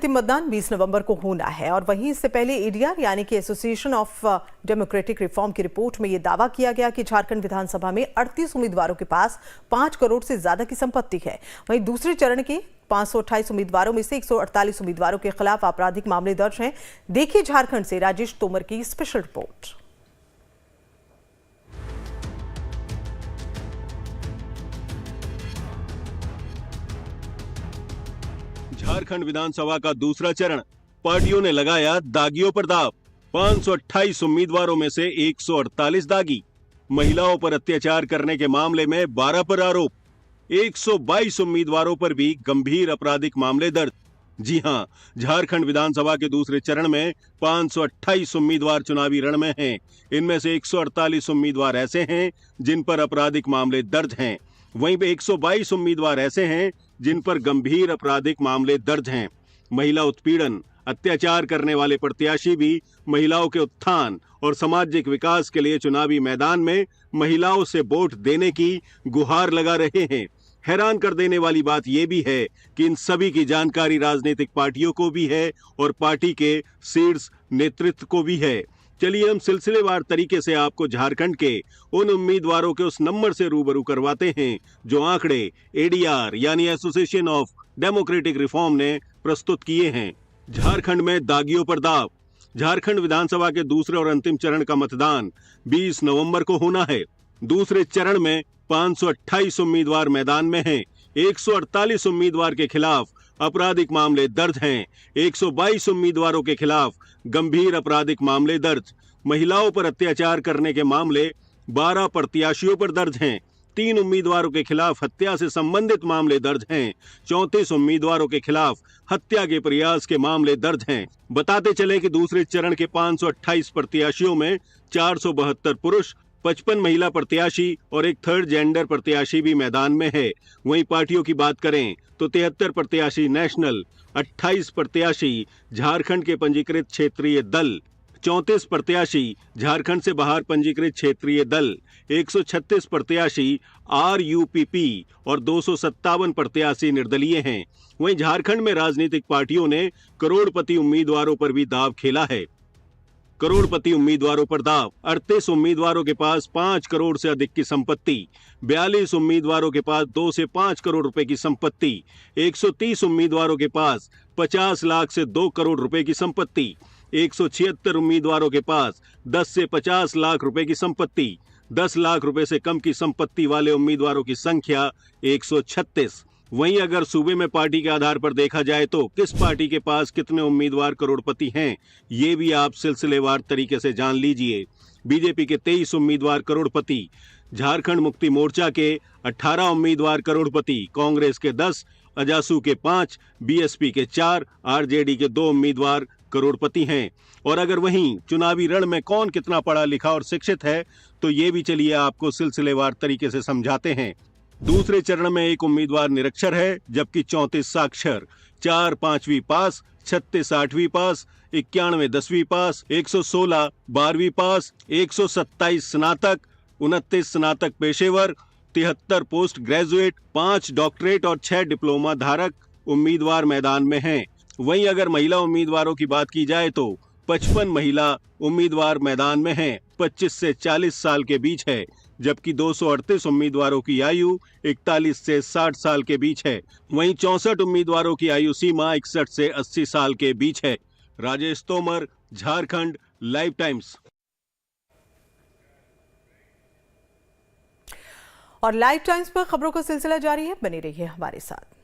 अंतिम मतदान 20 नवंबर को होना है और वहीं इससे पहले एडीआर यानी कि एसोसिएशन ऑफ डेमोक्रेटिक रिफॉर्म की रिपोर्ट में यह दावा किया गया कि झारखंड विधानसभा में 38 उम्मीदवारों के पास 5 करोड़ से ज्यादा की संपत्ति है। वहीं दूसरे चरण के 528 उम्मीदवारों में से 148 उम्मीदवारों के खिलाफ आपराधिक मामले दर्ज हैं। देखिए झारखंड से राजेश तोमर की स्पेशल रिपोर्ट। झारखंड विधानसभा का दूसरा चरण, पार्टियों ने लगाया दागियों पर दाव। 528 उम्मीदवारों में से 148 दागी। महिलाओं पर अत्याचार करने के मामले में 12 पर आरोप। 122 उम्मीदवारों पर भी गंभीर आपराधिक मामले दर्ज। जी हां, झारखंड विधानसभा के दूसरे चरण में 528 उम्मीदवार चुनावी रण में हैं। इनमें से 148 उम्मीदवार ऐसे हैं जिन पर आपराधिक मामले दर्ज हैं। वहीं पे 122 उम्मीदवार ऐसे हैं जिन पर गंभीर आपराधिक मामले दर्ज हैं। महिला उत्पीड़न, अत्याचार करने वाले प्रत्याशी भी महिलाओं के उत्थान और सामाजिक विकास के लिए चुनावी मैदान में महिलाओं से वोट देने की गुहार लगा रहे हैं। हैरान कर देने वाली बात यह भी है कि इन सभी की जानकारी राजनीतिक पार्टियों को भी है और पार्टी के शीर्ष नेतृत्व को भी है। चलिए हम सिलसिलेवार तरीके से आपको झारखंड के उन उम्मीदवारों के उस नंबर से रूबरू करवाते हैं जो आंकड़े एडीआर यानी एसोसिएशन ऑफ डेमोक्रेटिक रिफॉर्म ने प्रस्तुत किए हैं। झारखंड में दागियों पर दाव। झारखंड विधानसभा के दूसरे और अंतिम चरण का मतदान 20 नवंबर को होना है। दूसरे चरण में 528 उम्मीदवार मैदान में हैं। 148 उम्मीदवार के खिलाफ आपराधिक मामले दर्ज हैं। 122 उम्मीदवारों के खिलाफ गंभीर आपराधिक मामले दर्ज। महिलाओं पर अत्याचार करने के मामले 12 प्रत्याशियों पर दर्ज हैं। 3 उम्मीदवारों के खिलाफ हत्या से संबंधित मामले दर्ज हैं। 34 उम्मीदवारों के खिलाफ हत्या के प्रयास के मामले दर्ज हैं। बताते चले कि दूसरे चरण के 528 प्रत्याशियों में 472 पुरुष, 55 महिला प्रत्याशी और एक थर्ड जेंडर प्रत्याशी भी मैदान में है। वहीं पार्टियों की बात करें तो 73 प्रत्याशी नेशनल, 28 प्रत्याशी झारखंड के पंजीकृत क्षेत्रीय दल, 34 प्रत्याशी झारखंड से बाहर पंजीकृत क्षेत्रीय दल, 136 प्रत्याशी आरयूपीपी और 257 प्रत्याशी निर्दलीय हैं। वहीं झारखंड में राजनीतिक पार्टियों ने करोड़पति उम्मीदवारों पर भी दाव खेला है। करोड़पति उम्मीदवारों पर दाव। 38 उम्मीदवारों के पास 5 करोड़ से अधिक की संपत्ति। 42 उम्मीदवारों के पास 2 से 5 करोड़ रुपए की संपत्ति। 130 उम्मीदवारों के पास 50 लाख से 2 करोड़ रुपए की संपत्ति। 176 उम्मीदवारों के पास 10 से 50 लाख रुपए की संपत्ति। 10 लाख रुपए से कम की संपत्ति वाले उम्मीदवारों की संख्या 136। वहीं अगर सूबे में पार्टी के आधार पर देखा जाए तो किस पार्टी के पास कितने उम्मीदवार करोड़पति हैं, ये भी आप सिलसिलेवार तरीके से जान लीजिए। बीजेपी के 23 उम्मीदवार करोड़पति, झारखंड मुक्ति मोर्चा के 18 उम्मीदवार करोड़पति, कांग्रेस के 10, अजासू के 5, बीएसपी के 4, आरजेडी के 2 उम्मीदवार करोड़पति हैं। और अगर वहीं चुनावी रण में कौन कितना पढ़ा लिखा और शिक्षित है तो ये भी चलिए आपको सिलसिलेवार तरीके से समझाते हैं। दूसरे चरण में एक उम्मीदवार निरक्षर है जबकि 34 साक्षर, 4 5वीं पास, 36 8वीं पास, 91 10वीं पास, 116 12वीं पास, 127 स्नातक, 29 स्नातक पेशेवर, 73 पोस्ट ग्रेजुएट, 5 डॉक्टरेट और 6 डिप्लोमा धारक उम्मीदवार मैदान में हैं। वहीं अगर महिला उम्मीदवारों की बात की जाए तो 55 महिला उम्मीदवार मैदान में हैं। 25 से 40 साल के बीच है जबकि 238 उम्मीदवारों की आयु 41 से 60 साल के बीच है। वहीं 64 उम्मीदवारों की आयु सीमा 61 से 80 साल के बीच है। Rajesh Tomar, Jharkhand live times. और लाइव टाइम्स पर खबरों का सिलसिला जारी है, बने रहिए हमारे साथ।